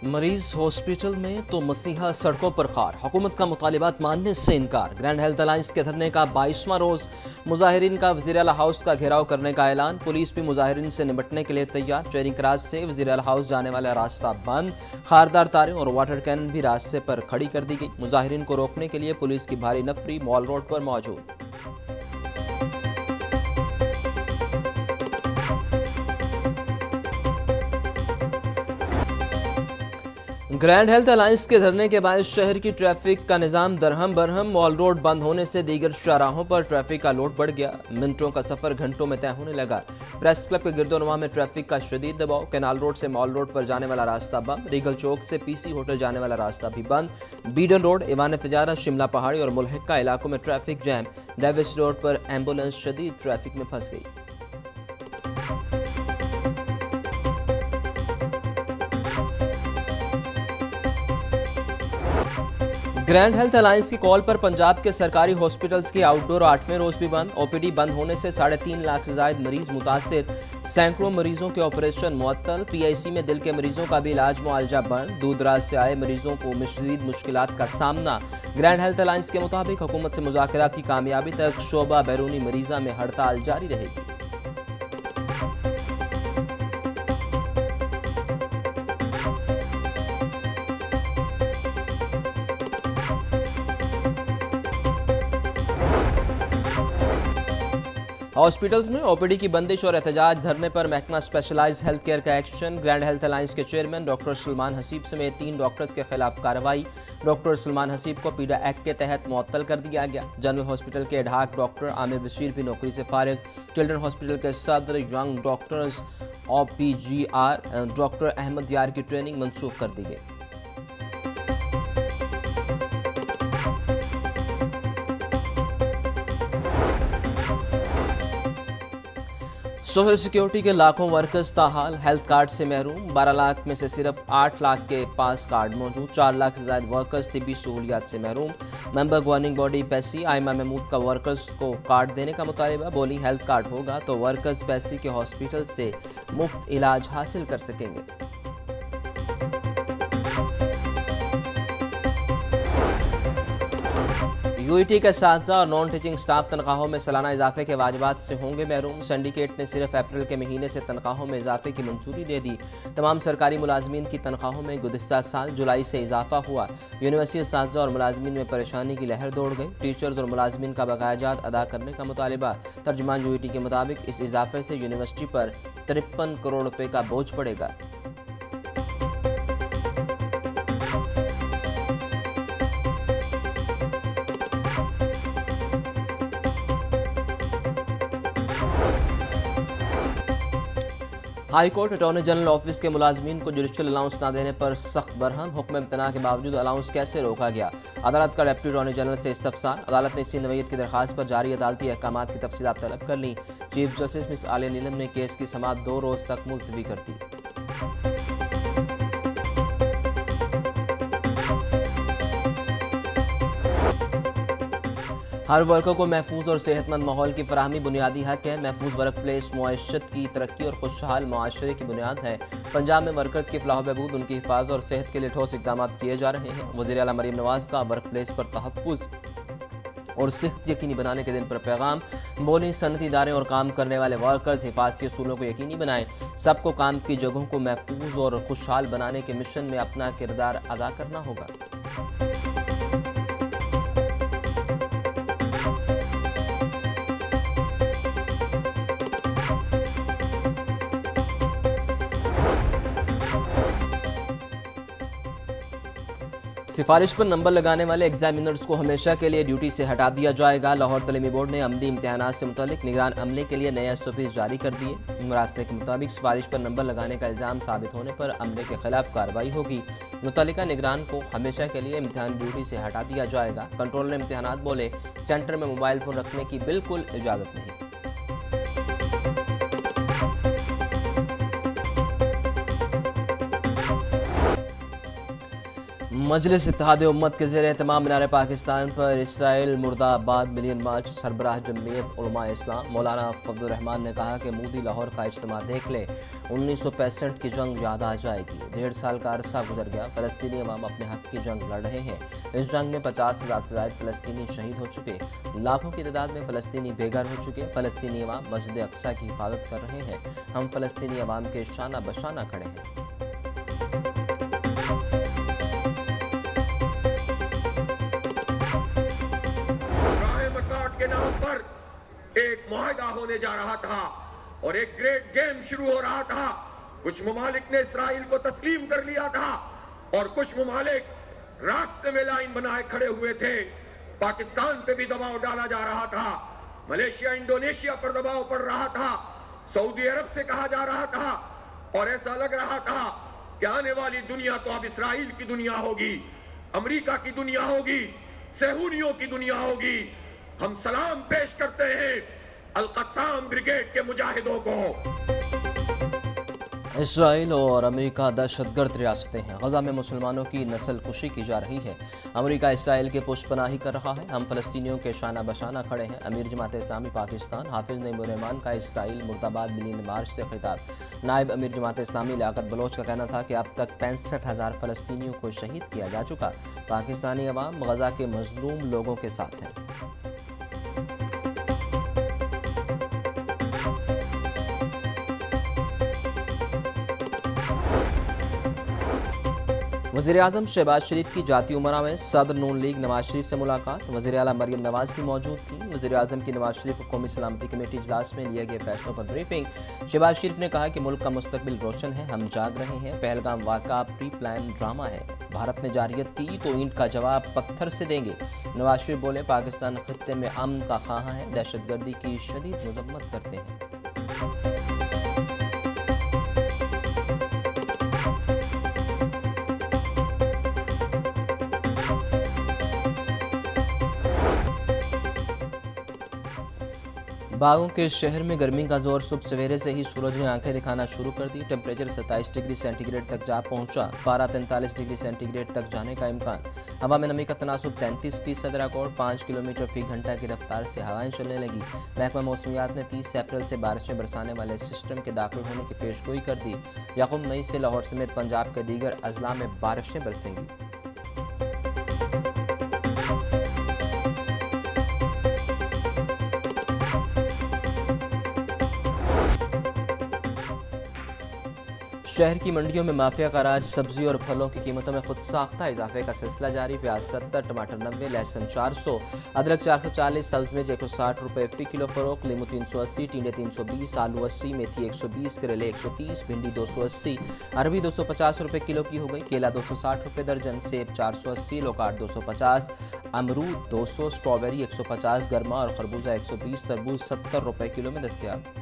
मरीज हॉस्पिटल में तो मसीहा सड़कों पर खार। हुकूमत का मुतालिबात मानने से इनकार। ग्रैंड हेल्थ अलायंस के धरने का 22वां रोज। मुजाहिरीन का वज़ीर आला हाउस का घेराव करने का ऐलान। पुलिस भी मुजाहिरीन से निपटने के लिए तैयार। चेरिंग क्रॉस से वज़ीर आला हाउस जाने वाला रास्ता बंद। खारदार तारें और वाटर कैनन भी रास्ते पर खड़ी कर दी गई। मुजाहिरीन को रोकने के लिए पुलिस की भारी नफरी मॉल रोड पर मौजूद। ग्रैंड हेल्थ अलायंस के धरने के बाद शहर की ट्रैफिक का निज़ाम दरहम बरहम। मॉल रोड बंद होने से दीगर शाहराहों पर ट्रैफिक का लोड बढ़ गया। मिनटों का सफर घंटों में तय होने लगा। प्रेस क्लब के गिरदोनवा में ट्रैफिक का शदीद दबाव। कैनाल रोड से मॉल रोड पर जाने वाला रास्ता बंद। रीगल चौक से पीसी होटल जाने वाला रास्ता भी बंद। बीडन रोड, ईवान तिजारत, शिमला पहाड़ी और मुल्हिका इलाकों में ट्रैफिक जैम। डेविस रोड पर एम्बुलेंस शदीद ट्रैफिक में फंस गई। ग्रैंड हेल्थ अलायंस की कॉल पर पंजाब के सरकारी हॉस्पिटल्स के आउटडोर 8वें रोज भी बंद। ओपीडी बंद होने से 3.5 लाख से ज्यादा मरीज मुतासिर। सैकड़ों मरीजों के ऑपरेशन मुअत्तल। पीआईसी में दिल के मरीजों का भी इलाज मुआलजा बंद। दूर दराज से आए मरीजों को शदीद मुश्किलात का सामना। ग्रैंड हेल्थ अलायंस के मुताबिक हुकूमत से मुज़ाकरात की कामयाबी तक शोबा बैरूनी मरीजा में हड़ताल जारी रहेगी। हॉस्पिटल्स में ओपीडी की बंदिश और एहतजाज। धरने पर महकमा स्पेशलाइज्ड हेल्थ केयर का एक्शन। ग्रैंड हेल्थ अलायंस के चेयरमैन डॉक्टर सलमान हसीब समेत 3 डॉक्टर्स के खिलाफ कार्रवाई। डॉक्टर सलमान हसीब को पीडा एक्ट के तहत मुअत्तल कर दिया गया। जनरल हॉस्पिटल के एडहाक डॉक्टर आमिर बशीर भी नौकरी से फारिग। चिल्ड्रन हॉस्पिटल के सदर young doctors OPGR doctor Ahmad Yar की ट्रेनिंग मनसूख कर दी गई। सोशल सिक्योरिटी के लाखों वर्कर्स ताहाल हेल्थ कार्ड से महरूम। 12 लाख में से सिर्फ 8 लाख के पास कार्ड मौजूद। 4 लाख से ज्यादा वर्कर्स तिब्बी सहूलियात से महरूम। मेंबर गवर्निंग बॉडी पैसी आयमा महमूद का वर्कर्स को कार्ड देने का मुतालिबा। बोली हेल्थ कार्ड होगा तो वर्कर्स पैसी के हॉस्पिटल से मुफ्त इलाज हासिल कर सकेंगे। यूईटी के साथी और नॉन टीचिंग स्टाफ तनख्वाहों में सालाना इजाफे के वाजिबात से होंगे महरूम। सिंडिकेट ने सिर्फ अप्रैल के महीने से तनख्वाहों में इजाफे की मंजूरी दे दी। तमाम सरकारी मुलाजमीन की तनख्वाहों में गुज़िश्ता साल जुलाई से इजाफा हुआ। यूनिवर्सिटी साथी और मुलाजमीन में परेशानी की लहर दौड़ गई। टीचर्स और मुलाजमीन का बकायाजात अदा करने का मुतालिबा। तर्जुमान यूईटी के मुताबिक इस इजाफे से यूनिवर्सिटी पर 53 करोड़ रुपये का बोझ पड़ेगा। High court attorney general office के मुलाजमीन को जुडिशल अलाउंस न देने पर सख्त बरहम। हुक्म इम्तना के बावजूद अलाउंस कैसे रोका गया। अदालत का डिप्टी अटॉर्नी जनरल से इस्तफसार। अदालत ने इसी नवैयत की दरखास्त पर जारी अदालती अहकाम की तफसीलात तलब कर ली। चीफ जस्टिस मिस आलिया नीलम ने केस की समाअत 2 रोज तक मुलतवी कर दी। हर वर्कर को महफूज और सेहतमंद माहौल की फराहमी बुनियादी हक है। महफूज वर्क प्लेस मुआशरत की तरक्की और खुशहाल माशरे की बुनियाद है। पंजाब में वर्कर्स की फलाह बहबूद, उनकी हिफाजत और सेहत के लिए ठोस इकदाम किए जा रहे हैं। वज़ीर आला मरीम नवाज का वर्क प्लेस पर तहफ़्फ़ुज़ और सेहत यकीनी बनाने के दिन पर पैगाम। बोली सनती इदारे और काम करने वाले वर्कर्स हिफाजती असूलों को यकीनी बनाएं। सबको काम की जगहों को महफूज और खुशहाल बनाने के मिशन में अपना किरदार अदा करना होगा। सिफारिश पर नंबर लगाने वाले एग्जामिनर्स को हमेशा के लिए ड्यूटी से हटा दिया जाएगा। लाहौर तलीमी बोर्ड ने अमली इम्तिहानात से मुतालिक निगरान अमले के लिए नए SOPs जारी कर दिए। मरासले के मुताबिक सिफारिश पर नंबर लगाने का इल्ज़ाम साबित होने पर अमले के खिलाफ कार्रवाई होगी। मुतल्लिका निगरान को हमेशा के लिए इम्तिहान ड्यूटी से हटा दिया जाएगा। कंट्रोलर इम्तिहानात बोले सेंटर में मोबाइल फ़ोन रखने की बिल्कुल इजाज़त नहीं। मजलिस इत्तेहाद उम्मत के ज़ेर एहतमाम मीनार पाकिस्तान पर इसराइल मुर्दाबाद मिलियन मार्च। सरबराह जमईयत उलमा इस्लाम मौलाना फजलुर रहमान ने कहा कि मोदी लाहौर का इज्तिमा देख ले 1965 की जंग याद आ जाएगी। 1.5 साल का अरसा गुजर गया, फ़लस्तीनी अवाम अपने हक की जंग लड़ रहे हैं। इस जंग में 50,000 से ज़ायद फ़लस्तीनी शहीद हो चुके, लाखों की तादाद में फ़लस्तीनी बेघर हो चुके। फ़लस्तीनी अवाम मस्जिद अक्सा की हिफाजत कर रहे हैं। हम फ़लस्तीनी अवाम के शाना बशाना खड़े हैं। के नाम पर एक मुआहदा होने जा रहा था और एक ग्रेट गेम शुरू हो रहा था। कुछ ममालिक ने इसराइल को तस्लीम कर लिया था और कुछ ममालिक रास्ते में लाइन बनाए खड़े हुए थे। पाकिस्तान पे भी दबाव डाला जा रहा था, मलेशिया इंडोनेशिया पर दबाव पड़ रहा था, सऊदी अरब से कहा जा रहा था और ऐसा लग रहा था कि आने वाली दुनिया तो अब इसराइल की दुनिया होगी, अमेरिका की दुनिया होगी, सहूनियों की दुनिया होगी। हम सलाम पेश करते हैं अल-क़स्साम ब्रिगेड के मुजाहिदों को। इसराइल और अमेरिका दहशतगर्द रियासतें हैं। गजा में मुसलमानों की नस्ल कुशी की जा रही है। अमेरिका इसराइल के पुष्पनाही कर रहा है। हम फ़लस्तीनियों के शाना बशाना खड़े हैं। अमीर जमात इस्लामी पाकिस्तान हाफिज़ नईमुर रहमान का इसराइल मुर्दाबाद मिलियन मार्च से खिताब। नायब अमीर जमात इस्लामी लियाकत बलोच का कहना था कि अब तक 65,000 फ़लस्तीनियों को शहीद किया जा चुका। पाकिस्तानी अवाम गजा के मजलूम लोगों के साथ हैं। वज़ीर-ए-आज़म शहबाज शरीफ की जाती उमरा में सदर नून लीग नवाज शरीफ से मुलाकात। वज़ीर आला मरियम नवाज भी मौजूद थी। वज़ीर-ए-आज़म की नवाज शरीफ कौमी सलामती कमेटी इजलास में लिए गए फैसलों पर ब्रीफिंग। शहबाज शरीफ ने कहा कि मुल्क का मुस्तकबिल रोशन है, हम जाग रहे हैं। पहलगाम वाक़ा प्री प्लान ड्रामा है। भारत ने जारियत की तो ईंट का जवाब पत्थर से देंगे। नवाज शरीफ बोले, पाकिस्तान खित्ते में अमन का ख़्वाह है, दहशतगर्दी की शदीद मज़म्मत करते हैं। बागों के शहर में गर्मी का जोर सुबह सवेरे से ही सूरज ने आंखें दिखाना शुरू कर दी। टेम्परेचर 27 डिग्री सेंटीग्रेड तक जा पहुंचा। पारा 43 डिग्री सेंटीग्रेड तक जाने का इम्कान। हवा में नमी का तनासुब 33% रिकॉर्ड। 5 किलोमीटर फी घंटा की रफ्तार से हवाएं चलने लगी। महकमा मौसमियात ने 30 अप्रैल से बारिशें बरसाने वाले सिस्टम के दाखिल होने की पेशगोई कर दी। यकम मई से लाहौर समेत पंजाब के दीगर अजला में बारिशें बरसेंगी। शहर की मंडियों में माफिया का राज। सब्जी और फलों की कीमतों में खुद साख्ता इजाफे का सिलसिला जारी। प्याज 70, टमाटर 90, लहसुन 400, अदरक 440, सब्ज मिर्च 160 रुपये फी किलो फरोख्त। लीमू 380, टिंडे 320, आलू 80, मेथी 120, करेले 130, भिंडी 280, अरबी 250 रुपये किलो की हो गई। केला 260 रुपये दर्जन, सेब 480, लोकाट 250, अमरूद 200, स्ट्रॉबेरी 150, गर्मा और खरबूजा 120, तरबूज 70 रुपये किलो में दस्तयाब।